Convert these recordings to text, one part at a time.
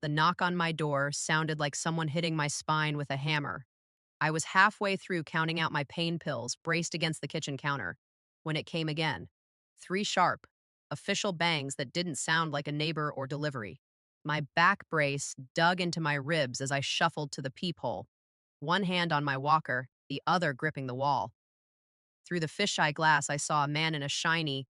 The knock on my door sounded like someone hitting my spine with a hammer. I was halfway through counting out my pain pills, braced against the kitchen counter, when it came again. Three sharp, official bangs that didn't sound like a neighbor or delivery. My back brace dug into my ribs as I shuffled to the peephole, one hand on my walker, the other gripping the wall. Through the fisheye glass, I saw a man in a shiny,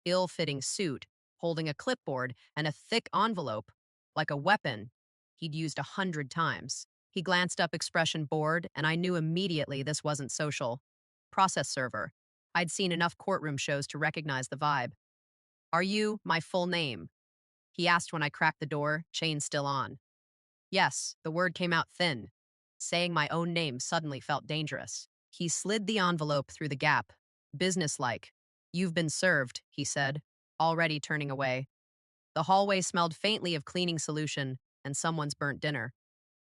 ill fitting suit, holding a clipboard and a thick envelope, like a weapon he'd used 100 times. He glanced up, expression bored, and I knew immediately this wasn't social. Process server. I'd seen enough courtroom shows to recognize the vibe. Are you my full name? He asked when I cracked the door, chain still on. Yes, the word came out thin. Saying my own name suddenly felt dangerous. He slid the envelope through the gap. Businesslike. You've been served, he said, already turning away. The hallway smelled faintly of cleaning solution and someone's burnt dinner.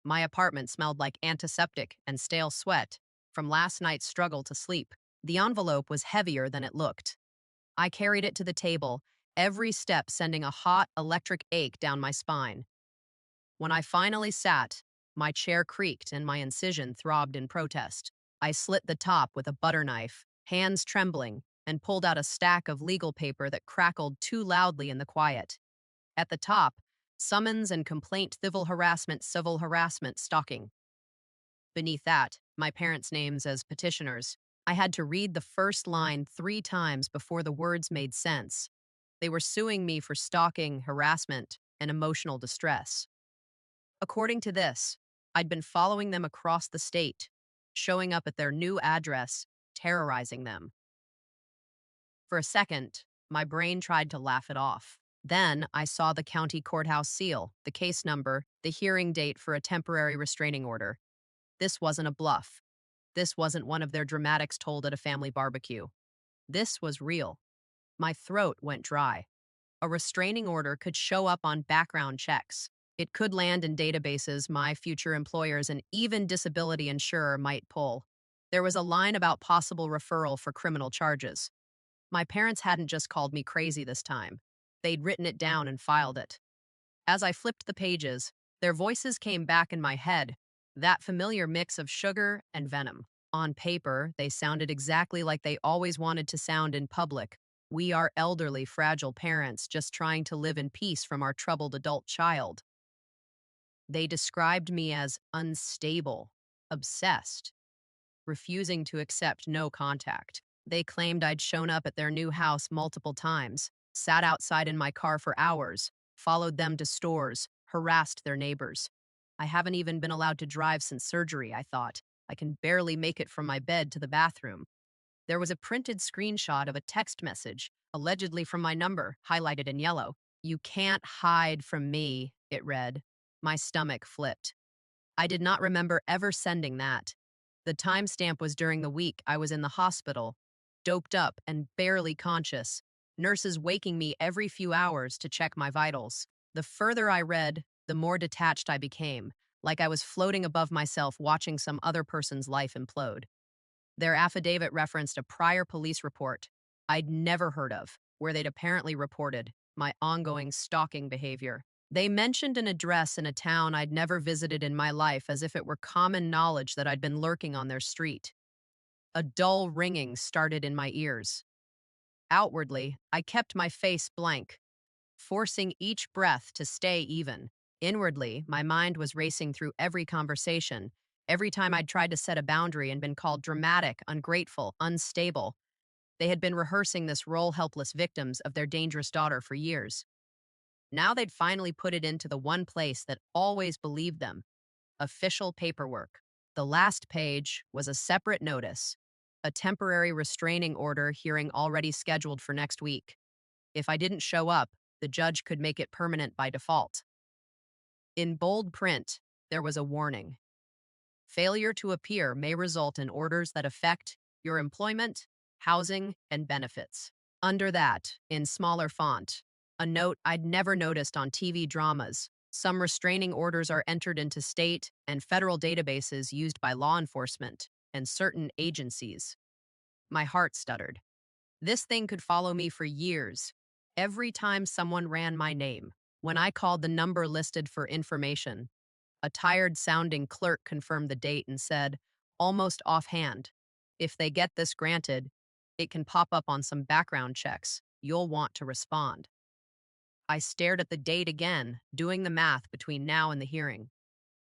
My apartment smelled like antiseptic and stale sweat from last night's struggle to sleep. The envelope was heavier than it looked. I carried it to the table, every step sending a hot, electric ache down my spine. When I finally sat, my chair creaked and my incision throbbed in protest. I slit the top with a butter knife, hands trembling, and pulled out a stack of legal paper that crackled too loudly in the quiet. At the top, summons and complaint, civil harassment, stalking. Beneath that, my parents' names as petitioners. I had to read the first line 3 times before the words made sense. They were suing me for stalking, harassment, and emotional distress. According to this, I'd been following them across the state, showing up at their new address, terrorizing them. For a second, my brain tried to laugh it off. Then I saw the county courthouse seal, the case number, the hearing date for a temporary restraining order. This wasn't a bluff. This wasn't one of their dramatics told at a family barbecue. This was real. My throat went dry. A restraining order could show up on background checks. It could land in databases my future employers and even disability insurer might pull. There was a line about possible referral for criminal charges. My parents hadn't just called me crazy this time. They'd written it down and filed it. As I flipped the pages, their voices came back in my head, that familiar mix of sugar and venom. On paper, they sounded exactly like they always wanted to sound in public. We are elderly, fragile parents just trying to live in peace from our troubled adult child. They described me as unstable, obsessed, refusing to accept no contact. They claimed I'd shown up at their new house multiple times, sat outside in my car for hours, followed them to stores, harassed their neighbors. I haven't even been allowed to drive since surgery, I thought. I can barely make it from my bed to the bathroom. There was a printed screenshot of a text message, allegedly from my number, highlighted in yellow. You can't hide from me, it read. My stomach flipped. I did not remember ever sending that. The timestamp was during the week I was in the hospital, doped up and barely conscious, nurses waking me every few hours to check my vitals. The further I read, the more detached I became, like I was floating above myself watching some other person's life implode. Their affidavit referenced a prior police report I'd never heard of, where they'd apparently reported my ongoing stalking behavior. They mentioned an address in a town I'd never visited in my life as if it were common knowledge that I'd been lurking on their street. A dull ringing started in my ears. Outwardly, I kept my face blank, forcing each breath to stay even. Inwardly, my mind was racing through every conversation. Every time I'd tried to set a boundary and been called dramatic, ungrateful, unstable, they had been rehearsing this role helpless victims of their dangerous daughter for years. Now they'd finally put it into the one place that always believed them: official paperwork. The last page was a separate notice, a temporary restraining order hearing already scheduled for next week. If I didn't show up, the judge could make it permanent by default. In bold print, there was a warning. Failure to appear may result in orders that affect your employment, housing, and benefits. Under that, in smaller font, a note I'd never noticed on TV dramas. Some restraining orders are entered into state and federal databases used by law enforcement and certain agencies. My heart stuttered. This thing could follow me for years. Every time someone ran my name, When I called the number listed for information, a tired sounding clerk confirmed the date and said, almost offhand, if they get this granted, it can pop up on some background checks. You'll want to respond. I stared at the date again, doing the math between now and the hearing.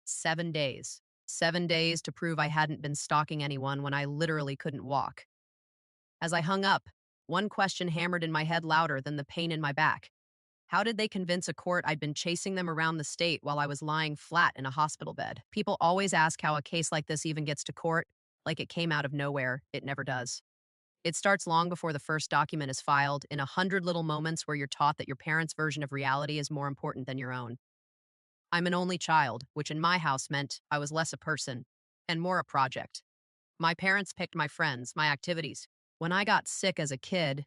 7 days. 7 days to prove I hadn't been stalking anyone when I literally couldn't walk. As I hung up, one question hammered in my head louder than the pain in my back. How did they convince a court I'd been chasing them around the state while I was lying flat in a hospital bed? People always ask how a case like this even gets to court, like it came out of nowhere. It never does. It starts long before the first document is filed, in 100 little moments where you're taught that your parents' version of reality is more important than your own. I'm an only child, which in my house meant I was less a person and more a project. My parents picked my friends, my activities. When I got sick as a kid,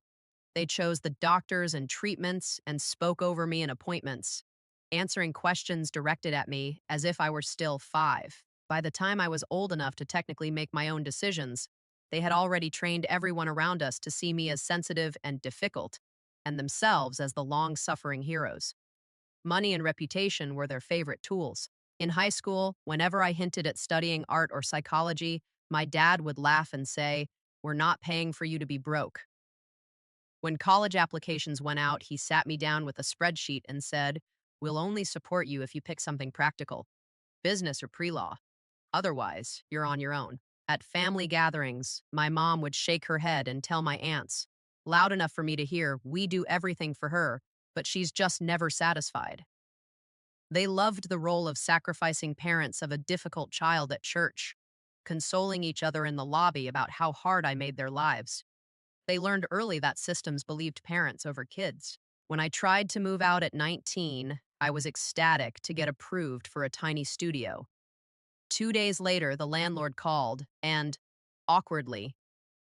they chose the doctors and treatments and spoke over me in appointments, answering questions directed at me as if I were still 5. By the time I was old enough to technically make my own decisions, they had already trained everyone around us to see me as sensitive and difficult, and themselves as the long-suffering heroes. Money and reputation were their favorite tools. In high school, whenever I hinted at studying art or psychology, my dad would laugh and say, "We're not paying for you to be broke." When college applications went out, he sat me down with a spreadsheet and said, "We'll only support you if you pick something practical, business or pre-law. Otherwise, you're on your own." At family gatherings, my mom would shake her head and tell my aunts, loud enough for me to hear, "We do everything for her, but she's just never satisfied." They loved the role of sacrificing parents of a difficult child at church, consoling each other in the lobby about how hard I made their lives. They learned early that systems believed parents over kids. When I tried to move out at 19, I was ecstatic to get approved for a tiny studio. 2 days later, the landlord called and, awkwardly,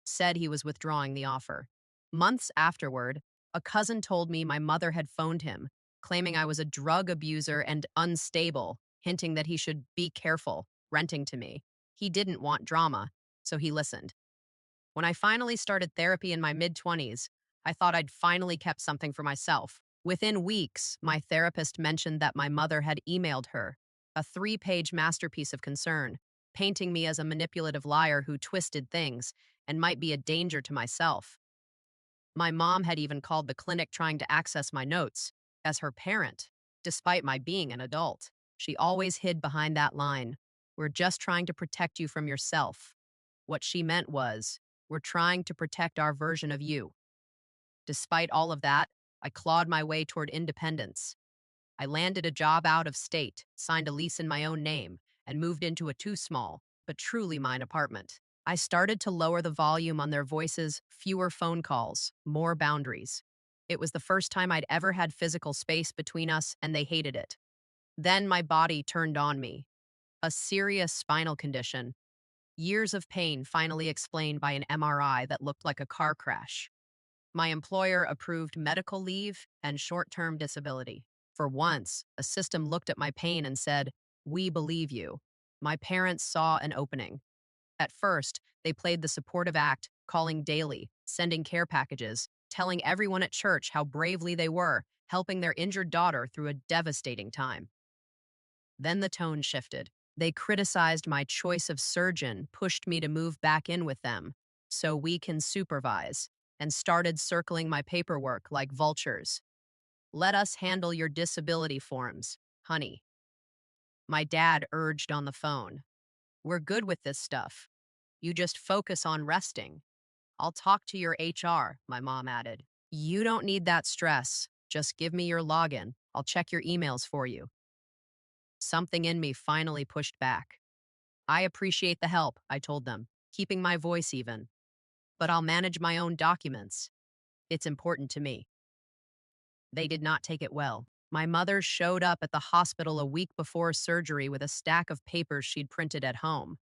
said he was withdrawing the offer. Months afterward, a cousin told me my mother had phoned him, claiming I was a drug abuser and unstable, hinting that he should be careful renting to me. He didn't want drama, so he listened. When I finally started therapy in my mid-20s, I thought I'd finally kept something for myself. Within weeks, my therapist mentioned that my mother had emailed her, a 3-page masterpiece of concern, painting me as a manipulative liar who twisted things and might be a danger to myself. My mom had even called the clinic trying to access my notes. As her parent, despite my being an adult, she always hid behind that line, "We're just trying to protect you from yourself." What she meant was, "We're trying to protect our version of you." Despite all of that, I clawed my way toward independence. I landed a job out of state, signed a lease in my own name, and moved into a too small, but truly mine apartment. I started to lower the volume on their voices, fewer phone calls, more boundaries. It was the first time I'd ever had physical space between us, and they hated it. Then my body turned on me. A serious spinal condition. Years of pain finally explained by an MRI that looked like a car crash. My employer approved medical leave and short-term disability. For once, a system looked at my pain and said, "We believe you." My parents saw an opening. At first, they played the supportive act, calling daily, sending care packages, telling everyone at church how bravely they were, helping their injured daughter through a devastating time. Then the tone shifted. They criticized my choice of surgeon, pushed me to move back in with them so we can supervise, and started circling my paperwork like vultures. "Let us handle your disability forms, honey." My dad urged on the phone. "We're good with this stuff. You just focus on resting." "I'll talk to your HR," my mom added. "You don't need that stress. Just give me your login. I'll check your emails for you." Something in me finally pushed back. "I appreciate the help," I told them, keeping my voice even. "But I'll manage my own documents. It's important to me." They did not take it well. My mother showed up at the hospital a week before surgery with a stack of papers she'd printed at home.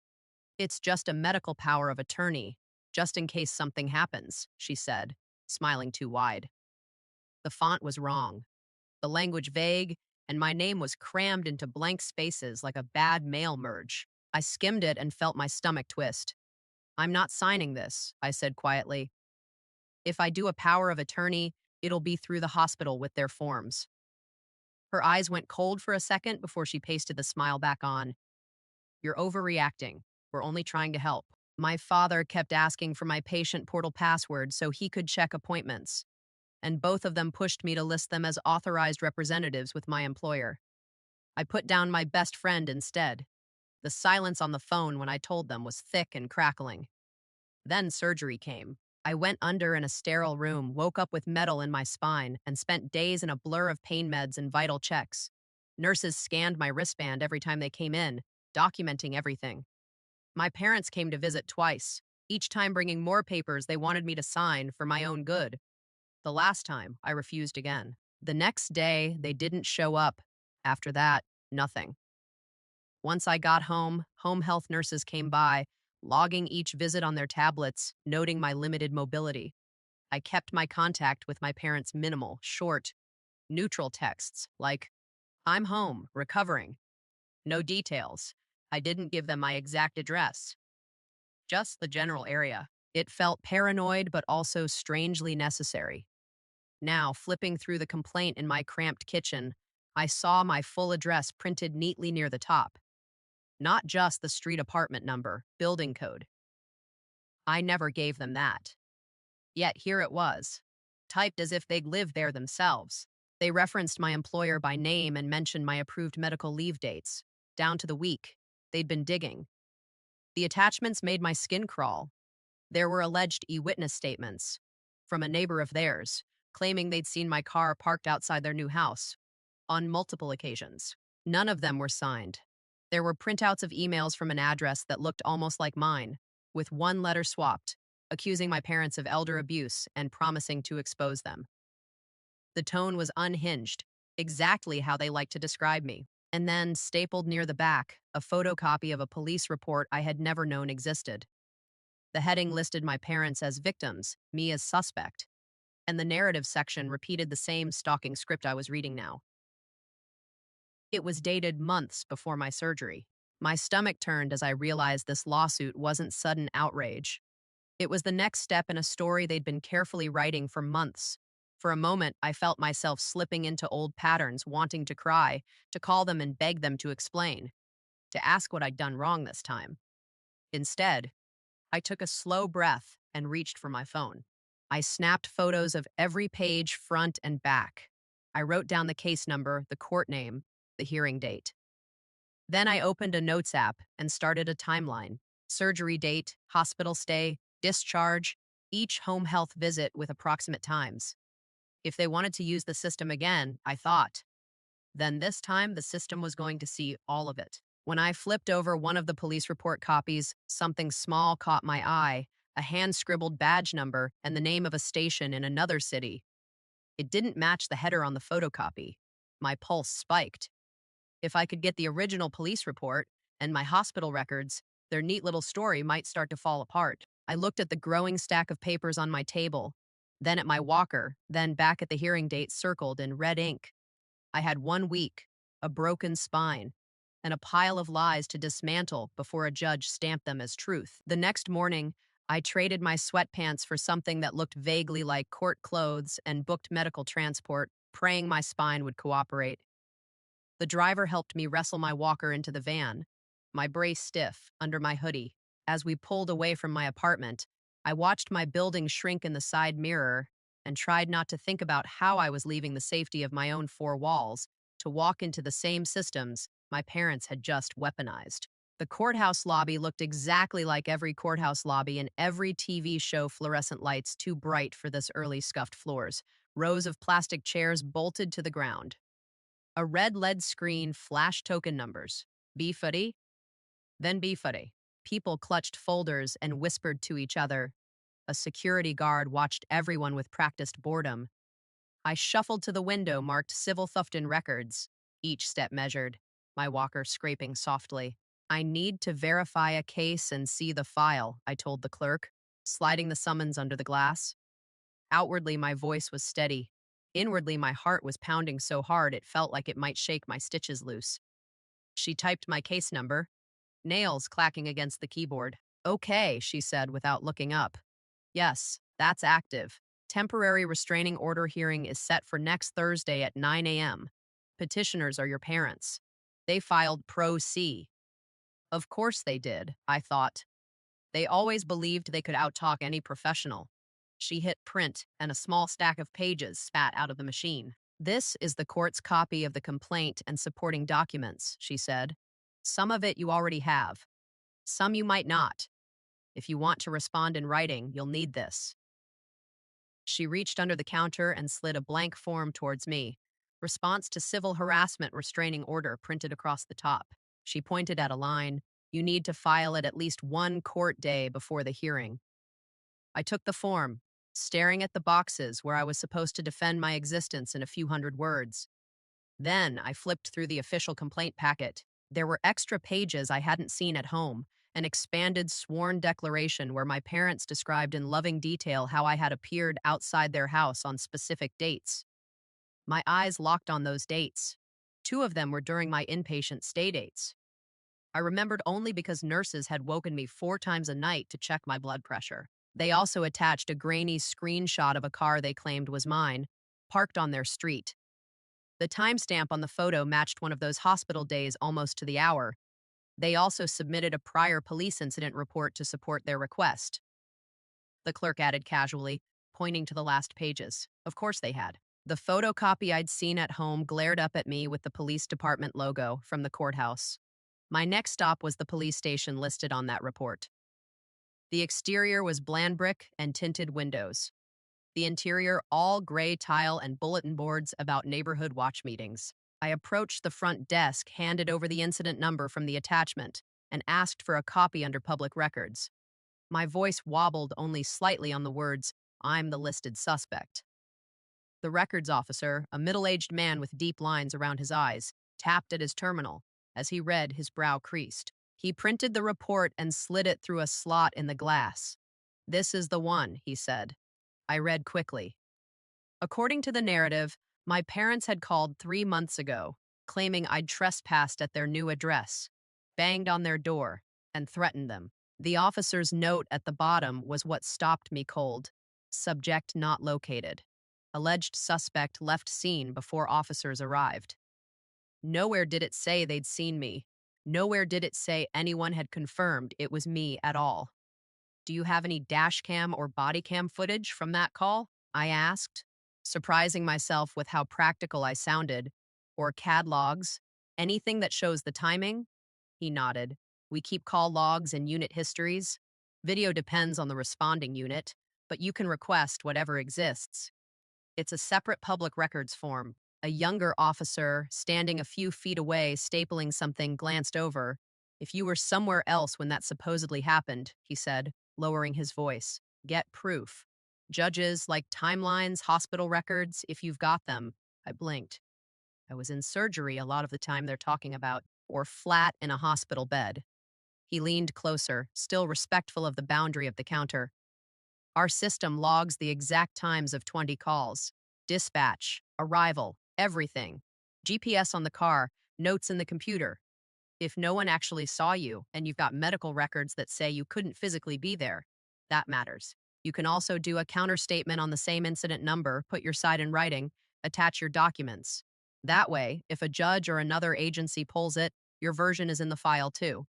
"It's just a medical power of attorney, just in case something happens," she said, smiling too wide. The font was wrong, the language vague, and my name was crammed into blank spaces like a bad mail merge. I skimmed it and felt my stomach twist. "I'm not signing this," I said quietly. "If I do a power of attorney, it'll be through the hospital with their forms." Her eyes went cold for a second before she pasted the smile back on. You're overreacting. We're only trying to help. My father kept asking for my patient portal password so he could check appointments, and both of them pushed me to list them as authorized representatives with my employer. I put down my best friend instead. The silence on the phone when I told them was thick and crackling. Then surgery came. I went under in a sterile room, woke up with metal in my spine, and spent days in a blur of pain meds and vital checks. Nurses scanned my wristband every time they came in, documenting everything. My parents came to visit twice, each time bringing more papers they wanted me to sign for my own good. The last time, I refused again. The next day, they didn't show up. After that, nothing. Once I got home health nurses came by, logging each visit on their tablets, noting my limited mobility. I kept my contact with my parents minimal, short, neutral texts like, I'm home, recovering. No details. I didn't give them my exact address, just the general area. It felt paranoid, but also strangely necessary. Now, flipping through the complaint in my cramped kitchen, I saw my full address printed neatly near the top. Not just the street apartment number, building code. I never gave them that. Yet here it was, typed as if they'd lived there themselves. They referenced my employer by name and mentioned my approved medical leave dates, down to the week. They'd been digging. The attachments made my skin crawl. There were alleged e-witness statements from a neighbor of theirs, claiming they'd seen my car parked outside their new house on multiple occasions. None of them were signed. There were printouts of emails from an address that looked almost like mine, with one letter swapped, accusing my parents of elder abuse and promising to expose them. The tone was unhinged, exactly how they liked to describe me. And then, stapled near the back, a photocopy of a police report I had never known existed. The heading listed my parents as victims, me as suspect, and the narrative section repeated the same stalking script I was reading now. It was dated months before my surgery. My stomach turned as I realized this lawsuit wasn't sudden outrage. It was the next step in a story they'd been carefully writing for months. For a moment, I felt myself slipping into old patterns, wanting to cry, to call them and beg them to explain, to ask what I'd done wrong this time. Instead, I took a slow breath and reached for my phone. I snapped photos of every page, front and back. I wrote down the case number, the court name, the hearing date. Then I opened a notes app and started a timeline. Surgery date, hospital stay, discharge, each home health visit with approximate times. If they wanted to use the system again, I thought, then this time the system was going to see all of it. When I flipped over one of the police report copies, something small caught my eye, a hand-scribbled badge number and the name of a station in another city. It didn't match the header on the photocopy. My pulse spiked. If I could get the original police report and my hospital records, their neat little story might start to fall apart. I looked at the growing stack of papers on my table, then at my walker, then back at the hearing date circled in red ink. I had 1 week, a broken spine, and a pile of lies to dismantle before a judge stamped them as truth. The next morning, I traded my sweatpants for something that looked vaguely like court clothes and booked medical transport, praying my spine would cooperate. The driver helped me wrestle my walker into the van, my brace stiff under my hoodie. As we pulled away from my apartment, I watched my building shrink in the side mirror and tried not to think about how I was leaving the safety of my own four walls to walk into the same systems my parents had just weaponized. The courthouse lobby looked exactly like every courthouse lobby in every TV show, fluorescent lights too bright for this early scuffed floors, rows of plastic chairs bolted to the ground. A red LED screen flashed token numbers. B footy, then B footy. People clutched folders and whispered to each other. A security guard watched everyone with practiced boredom. I shuffled to the window marked Civil Thufton Records, each step measured, my walker scraping softly. I need to verify a case and see the file, I told the clerk, sliding the summons under the glass. Outwardly, my voice was steady. Inwardly, my heart was pounding so hard it felt like it might shake my stitches loose. She typed my case number, nails clacking against the keyboard. Okay, she said without looking up. Yes, that's active. Temporary restraining order hearing is set for next Thursday at 9 a.m. petitioners are your parents. They filed pro se. Of course they did, I thought. They always believed they could outtalk any professional. She hit print, and a small stack of pages spat out of the machine. This is the court's copy of the complaint and supporting documents, she said. Some of it you already have. Some you might not. If you want to respond in writing, you'll need this. She reached under the counter and slid a blank form towards me. Response to civil harassment restraining order printed across the top. She pointed at a line. You need to file it at least one court day before the hearing. I took the form, staring at the boxes where I was supposed to defend my existence in a few hundred words. Then I flipped through the official complaint packet. There were extra pages I hadn't seen at home, an expanded sworn declaration where my parents described in loving detail how I had appeared outside their house on specific dates. My eyes locked on those dates. Two of them were during my inpatient stay dates. I remembered only because nurses had woken me 4 times a night to check my blood pressure. They also attached a grainy screenshot of a car they claimed was mine, parked on their street. The timestamp on the photo matched one of those hospital days almost to the hour. They also submitted a prior police incident report to support their request. The clerk added casually, pointing to the last pages. Of course they had. The photocopy I'd seen at home glared up at me with the police department logo from the courthouse. My next stop was the police station listed on that report. The exterior was bland brick and tinted windows. The interior, all gray tile and bulletin boards about neighborhood watch meetings. I approached the front desk, handed over the incident number from the attachment, and asked for a copy under public records. My voice wobbled only slightly on the words, I'm the listed suspect. The records officer, a middle-aged man with deep lines around his eyes, tapped at his terminal. As he read, his brow creased. He printed the report and slid it through a slot in the glass. This is the one, he said. I read quickly. According to the narrative, my parents had called 3 months ago, claiming I'd trespassed at their new address, banged on their door, and threatened them. The officer's note at the bottom was what stopped me cold. Subject not located. Alleged suspect left scene before officers arrived. Nowhere did it say they'd seen me. Nowhere did it say anyone had confirmed it was me at all. Do you have any dash cam or body cam footage from that call? I asked, surprising myself with how practical I sounded. Or CAD logs? Anything that shows the timing? He nodded. We keep call logs and unit histories. Video depends on the responding unit, but you can request whatever exists. It's a separate public records form. A younger officer, standing a few feet away, stapling something, glanced over. If you were somewhere else when that supposedly happened, he said, lowering his voice, get proof. Judges like timelines, hospital records, if you've got them. I blinked. I was in surgery a lot of the time they're talking about, or flat in a hospital bed. He leaned closer, still respectful of the boundary of the counter. Our system logs the exact times of 20 calls. Dispatch, arrival, everything. GPS on the car, notes in the computer. If no one actually saw you and you've got medical records that say you couldn't physically be there, that matters. You can also do a counterstatement on the same incident number, put your side in writing, attach your documents. That way, if a judge or another agency pulls it, your version is in the file too.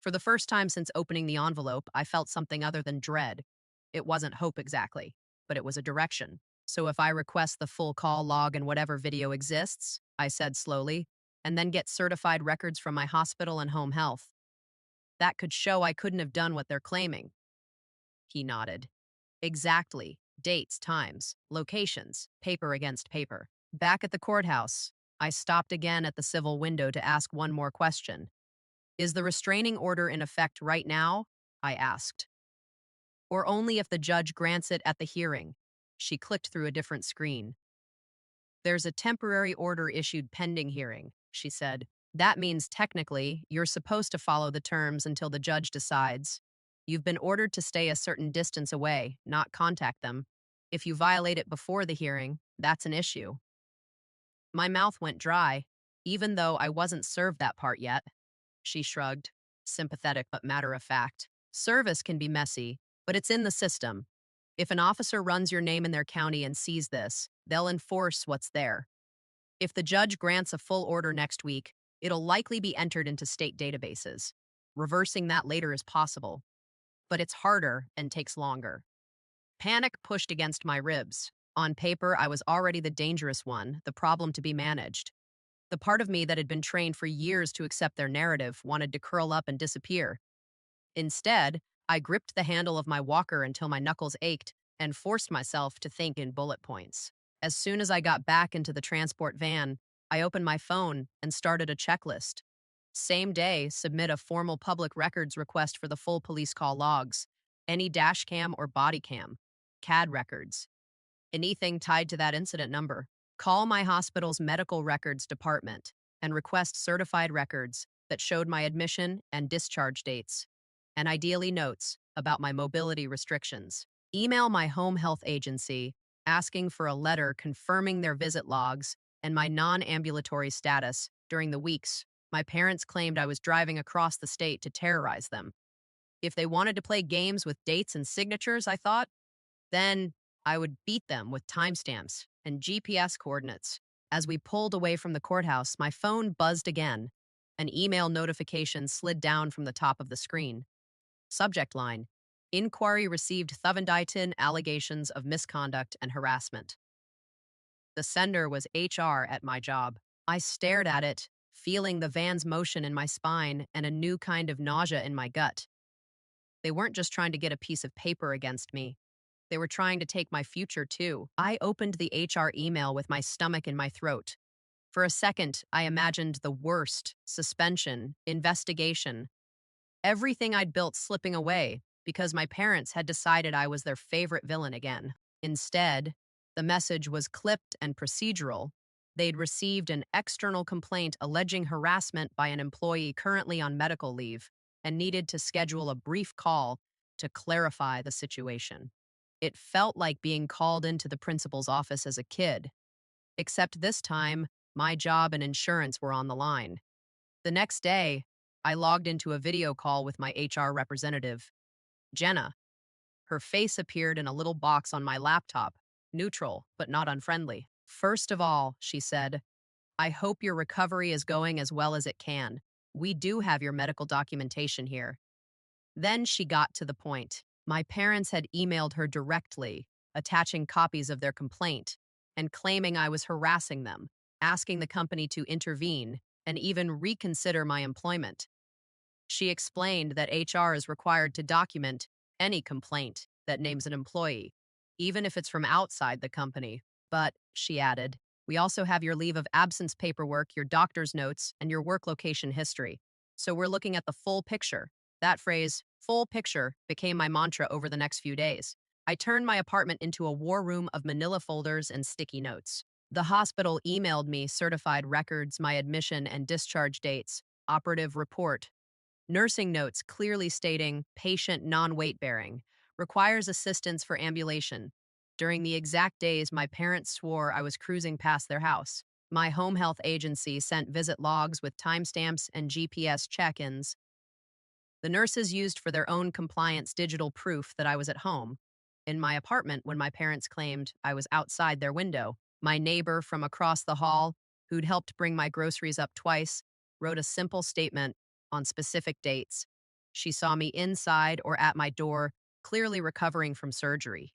For the first time since opening the envelope, I felt something other than dread. It wasn't hope exactly, but it was a direction. So if I request the full call log and whatever video exists, I said slowly, and then get certified records from my hospital and home health, that could show I couldn't have done what they're claiming. He nodded. Exactly. Dates, times, locations, paper against paper. Back at the courthouse, I stopped again at the civil window to ask one more question. Is the restraining order in effect right now? I asked. Or only if the judge grants it at the hearing? She clicked through a different screen. There's a temporary order issued pending hearing, she said. That means technically, you're supposed to follow the terms until the judge decides. You've been ordered to stay a certain distance away, not contact them. If you violate it before the hearing, that's an issue. My mouth went dry, even though I wasn't served that part yet. She shrugged, sympathetic but matter of fact. Service can be messy, but it's in the system. If an officer runs your name in their county and sees this, they'll enforce what's there. If the judge grants a full order next week, it'll likely be entered into state databases. Reversing that later is possible, but it's harder and takes longer. Panic pushed against my ribs. On paper, I was already the dangerous one, the problem to be managed. The part of me that had been trained for years to accept their narrative wanted to curl up and disappear. Instead, I gripped the handle of my walker until my knuckles ached and forced myself to think in bullet points. As soon as I got back into the transport van, I opened my phone and started a checklist. Same day, submit a formal public records request for the full police call logs, any dash cam or body cam, CAD records, anything tied to that incident number. Call my hospital's medical records department and request certified records that showed my admission and discharge dates, and ideally notes about my mobility restrictions. Email my home health agency asking for a letter confirming their visit logs and my non-ambulatory status during the weeks my parents claimed I was driving across the state to terrorize them. If they wanted to play games with dates and signatures, I thought, then I would beat them with timestamps and GPS coordinates. As we pulled away from the courthouse, my phone buzzed again. An email notification slid down from the top of the screen. Subject line: Inquiry received Thuvendeitin allegations of misconduct and harassment. The sender was HR at my job. I stared at it, feeling the van's motion in my spine and a new kind of nausea in my gut. They weren't just trying to get a piece of paper against me. They were trying to take my future, too. I opened the HR email with my stomach in my throat. For a second, I imagined the worst: suspension, investigation, everything I'd built slipping away because my parents had decided I was their favorite villain again. Instead, the message was clipped and procedural. They'd received an external complaint alleging harassment by an employee currently on medical leave and needed to schedule a brief call to clarify the situation. It felt like being called into the principal's office as a kid, except this time, my job and insurance were on the line. The next day, I logged into a video call with my HR representative, Jenna. Her face appeared in a little box on my laptop, neutral but not unfriendly. "First of all," she said, "I hope your recovery is going as well as it can. We do have your medical documentation here." Then she got to the point. My parents had emailed her directly, attaching copies of their complaint and claiming I was harassing them, asking the company to intervene and even reconsider my employment. She explained that HR is required to document any complaint that names an employee, even if it's from outside the company. But, she added, we also have your leave of absence paperwork, your doctor's notes, and your work location history. So we're looking at the full picture. That phrase, full picture, became my mantra over the next few days. I turned my apartment into a war room of manila folders and sticky notes. The hospital emailed me certified records, my admission and discharge dates, operative report, nursing notes clearly stating patient non-weight bearing, requires assistance for ambulation. During the exact days my parents swore I was cruising past their house. My home health agency sent visit logs with timestamps and GPS check-ins. The nurses used for their own compliance digital proof that I was at home, in my apartment when my parents claimed I was outside their window. My neighbor from across the hall, who'd helped bring my groceries up twice, wrote a simple statement on specific dates. She saw me inside or at my door, clearly recovering from surgery.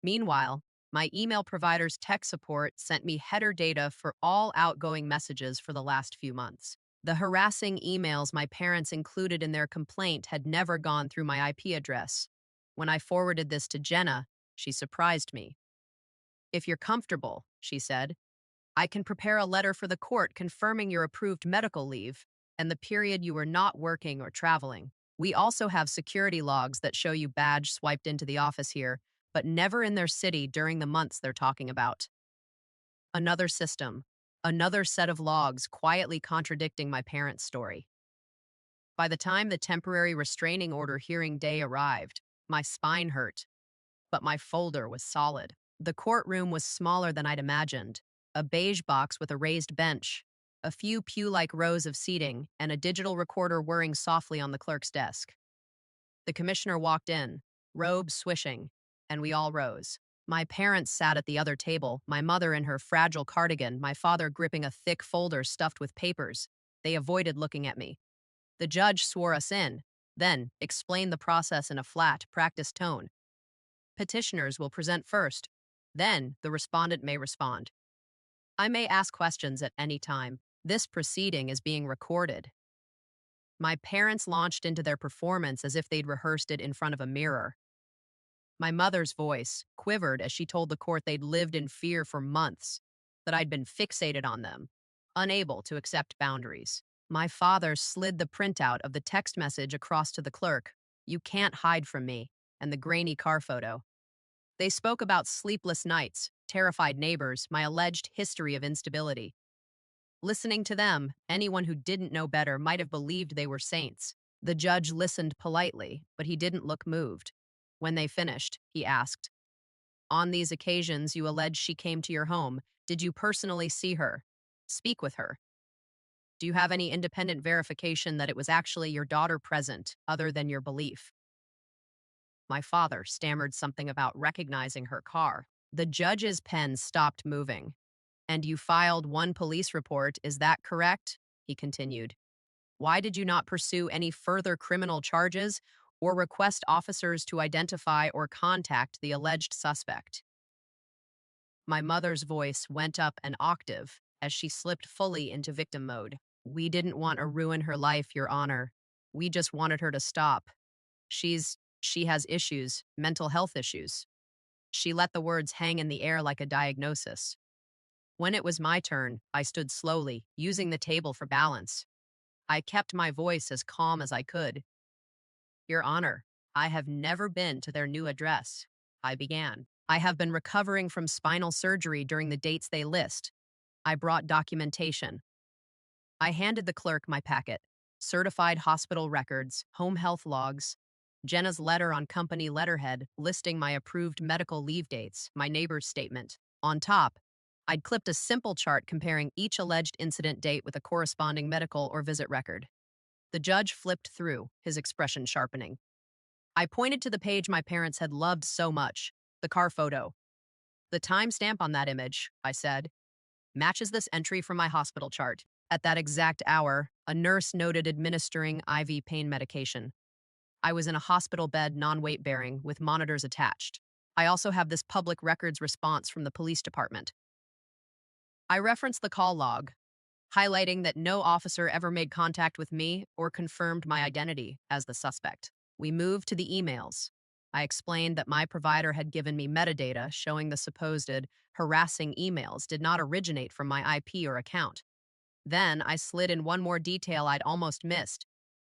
Meanwhile, my email provider's tech support sent me header data for all outgoing messages for the last few months. The harassing emails my parents included in their complaint had never gone through my IP address. When I forwarded this to Jenna, she surprised me. "If you're comfortable," she said, "I can prepare a letter for the court confirming your approved medical leave and the period you were not working or traveling. We also have security logs that show you badge swiped into the office here, but never in their city during the months they're talking about." Another system, another set of logs quietly contradicting my parents' story. By the time the temporary restraining order hearing day arrived, my spine hurt, but my folder was solid. The courtroom was smaller than I'd imagined, a beige box with a raised bench, a few pew-like rows of seating, and a digital recorder whirring softly on the clerk's desk. The commissioner walked in, robes swishing, and we all rose. My parents sat at the other table, my mother in her fragile cardigan, my father gripping a thick folder stuffed with papers. They avoided looking at me. The judge swore us in, then explained the process in a flat, practiced tone. Petitioners will present first. Then the respondent may respond. I may ask questions at any time. This proceeding is being recorded. My parents launched into their performance as if they'd rehearsed it in front of a mirror. My mother's voice quivered as she told the court they'd lived in fear for months, that I'd been fixated on them, unable to accept boundaries. My father slid the printout of the text message across to the clerk. You can't hide from me, and the grainy car photo. They spoke about sleepless nights, terrified neighbors, my alleged history of instability. Listening to them, anyone who didn't know better might have believed they were saints. The judge listened politely, but he didn't look moved. When they finished, he asked, on these occasions you allege she came to your home. Did you personally see her? Speak with her? Do you have any independent verification that it was actually your daughter present, other than your belief? My father stammered something about recognizing her car. The judge's pen stopped moving. And you filed one police report, is that correct? He continued. Why did you not pursue any further criminal charges or request officers to identify or contact the alleged suspect? My mother's voice went up an octave as she slipped fully into victim mode. We didn't want to ruin her life, Your Honor. We just wanted her to stop. She has issues, mental health issues. She let the words hang in the air like a diagnosis. When it was my turn, I stood slowly, using the table for balance. I kept my voice as calm as I could. Your Honor, I have never been to their new address. I began. I have been recovering from spinal surgery during the dates they list. I brought documentation. I handed the clerk my packet. Certified hospital records, home health logs, Jenna's letter on company letterhead listing my approved medical leave dates, my neighbor's statement. On top, I'd clipped a simple chart comparing each alleged incident date with a corresponding medical or visit record. The judge flipped through, his expression sharpening. I pointed to the page my parents had loved so much, the car photo. The timestamp on that image, I said, matches this entry from my hospital chart. At that exact hour, a nurse noted administering IV pain medication. I was in a hospital bed, non-weight bearing, with monitors attached. I also have this public records response from the police department. I referenced the call log, highlighting that no officer ever made contact with me or confirmed my identity as the suspect. We moved to the emails. I explained that my provider had given me metadata showing the supposed harassing emails did not originate from my IP or account. Then I slid in one more detail I'd almost missed.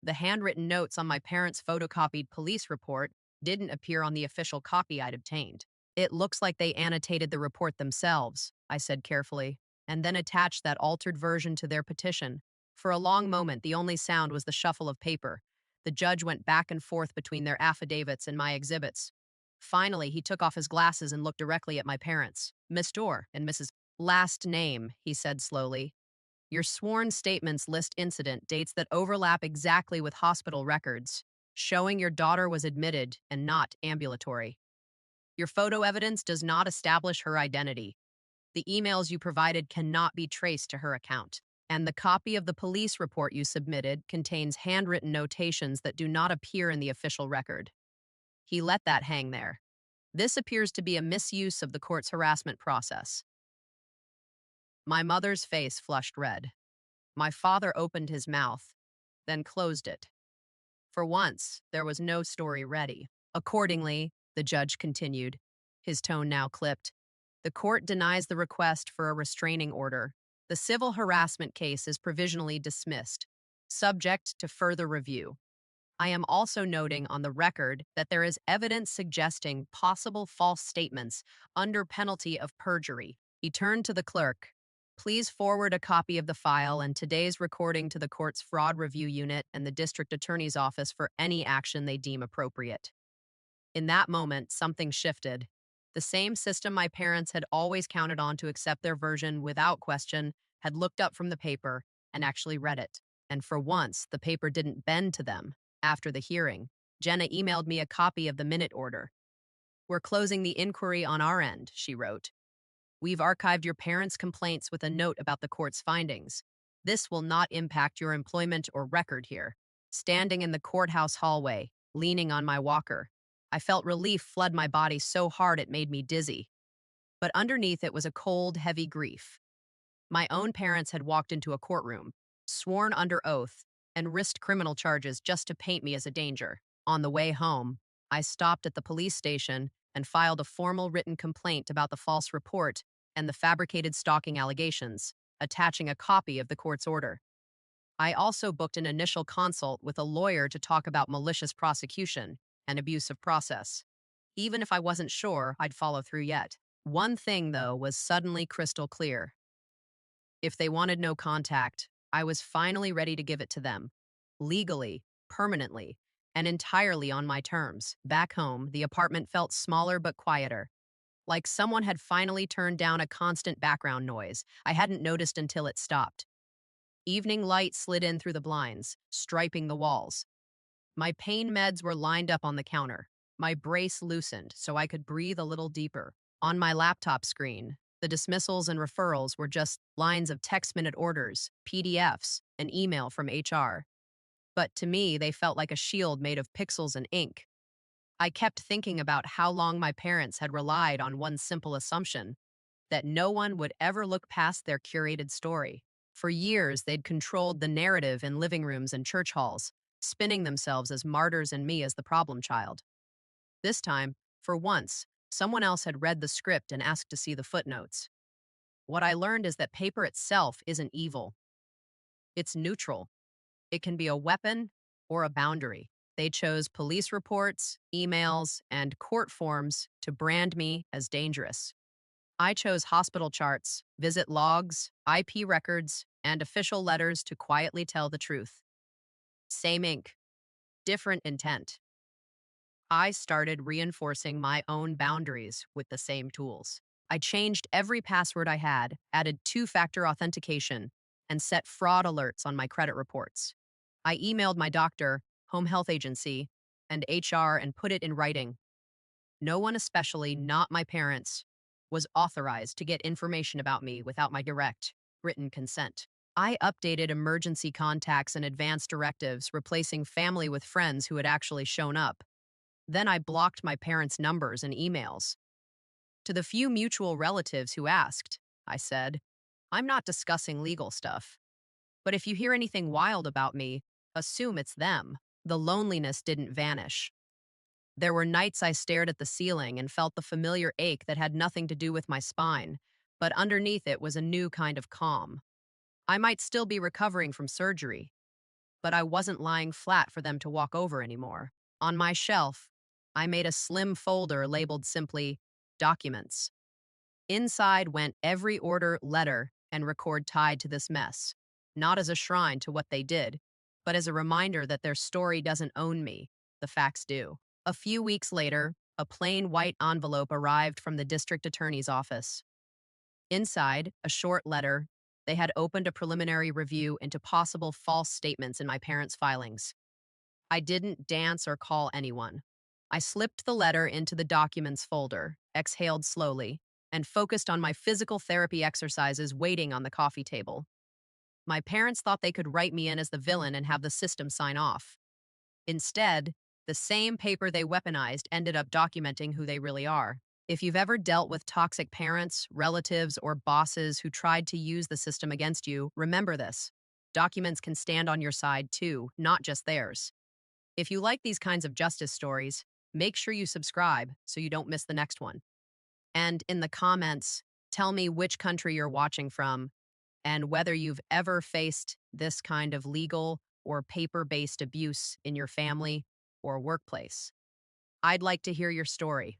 The handwritten notes on my parents' photocopied police report didn't appear on the official copy I'd obtained. It looks like they annotated the report themselves, I said carefully, and then attached that altered version to their petition. For a long moment, the only sound was the shuffle of paper. The judge went back and forth between their affidavits and my exhibits. Finally, he took off his glasses and looked directly at my parents. Miss Dorr and Mrs. Last name, he said slowly. Your sworn statements list incident dates that overlap exactly with hospital records, showing your daughter was admitted and not ambulatory. Your photo evidence does not establish her identity. The emails you provided cannot be traced to her account. And the copy of the police report you submitted contains handwritten notations that do not appear in the official record. He let that hang there. This appears to be a misuse of the court's harassment process. My mother's face flushed red. My father opened his mouth, then closed it. For once, there was no story ready. Accordingly, the judge continued, his tone now clipped. The court denies the request for a restraining order. The civil harassment case is provisionally dismissed, subject to further review. I am also noting on the record that there is evidence suggesting possible false statements under penalty of perjury. He turned to the clerk. Please forward a copy of the file and today's recording to the court's fraud review unit and the district attorney's office for any action they deem appropriate. In that moment, something shifted. The same system my parents had always counted on to accept their version without question had looked up from the paper and actually read it. And for once, the paper didn't bend to them. After the hearing, Jenna emailed me a copy of the minute order. We're closing the inquiry on our end, she wrote. We've archived your parents' complaints with a note about the court's findings. This will not impact your employment or record here. Standing in the courthouse hallway, leaning on my walker, I felt relief flood my body so hard it made me dizzy. But underneath it was a cold, heavy grief. My own parents had walked into a courtroom, sworn under oath, and risked criminal charges just to paint me as a danger. On the way home, I stopped at the police station and filed a formal written complaint about the false report and the fabricated stalking allegations, attaching a copy of the court's order. I also booked an initial consult with a lawyer to talk about malicious prosecution and abuse of process, even if I wasn't sure I'd follow through yet. One thing, though, was suddenly crystal clear. If they wanted no contact, I was finally ready to give it to them. Legally, permanently, and entirely on my terms. Back home, the apartment felt smaller but quieter, like someone had finally turned down a constant background noise I hadn't noticed until it stopped. Evening light slid in through the blinds, striping the walls. My pain meds were lined up on the counter. My brace loosened so I could breathe a little deeper. On my laptop screen, the dismissals and referrals were just lines of text-minute orders, PDFs, and email from HR. But to me, they felt like a shield made of pixels and ink. I kept thinking about how long my parents had relied on one simple assumption, that no one would ever look past their curated story. For years, they'd controlled the narrative in living rooms and church halls, spinning themselves as martyrs and me as the problem child. This time, for once, someone else had read the script and asked to see the footnotes. What I learned is that paper itself isn't evil. It's neutral. It can be a weapon or a boundary. They chose police reports, emails, and court forms to brand me as dangerous. I chose hospital charts, visit logs, IP records, and official letters to quietly tell the truth. Same ink, different intent. I started reinforcing my own boundaries with the same tools. I changed every password I had, added two-factor authentication, and set fraud alerts on my credit reports. I emailed my doctor, home health agency, and HR and put it in writing. No one, especially not my parents, was authorized to get information about me without my direct, written consent. I updated emergency contacts and advance directives, replacing family with friends who had actually shown up. Then I blocked my parents' numbers and emails. To the few mutual relatives who asked, I said, I'm not discussing legal stuff. But if you hear anything wild about me, assume it's them. The loneliness didn't vanish. There were nights I stared at the ceiling and felt the familiar ache that had nothing to do with my spine, but underneath it was a new kind of calm. I might still be recovering from surgery, but I wasn't lying flat for them to walk over anymore. On my shelf, I made a slim folder labeled simply Documents. Inside went every order, letter, and record tied to this mess, not as a shrine to what they did, but as a reminder that their story doesn't own me, the facts do. A few weeks later, a plain white envelope arrived from the district attorney's office. Inside, a short letter. They had opened a preliminary review into possible false statements in my parents' filings. I didn't dance or call anyone. I slipped the letter into the documents folder, exhaled slowly, and focused on my physical therapy exercises waiting on the coffee table. My parents thought they could write me in as the villain and have the system sign off. Instead, the same paper they weaponized ended up documenting who they really are. If you've ever dealt with toxic parents, relatives, or bosses who tried to use the system against you, remember this. Documents can stand on your side too, not just theirs. If you like these kinds of justice stories, make sure you subscribe so you don't miss the next one. And in the comments, tell me which country you're watching from and whether you've ever faced this kind of legal or paper-based abuse in your family or workplace. I'd like to hear your story.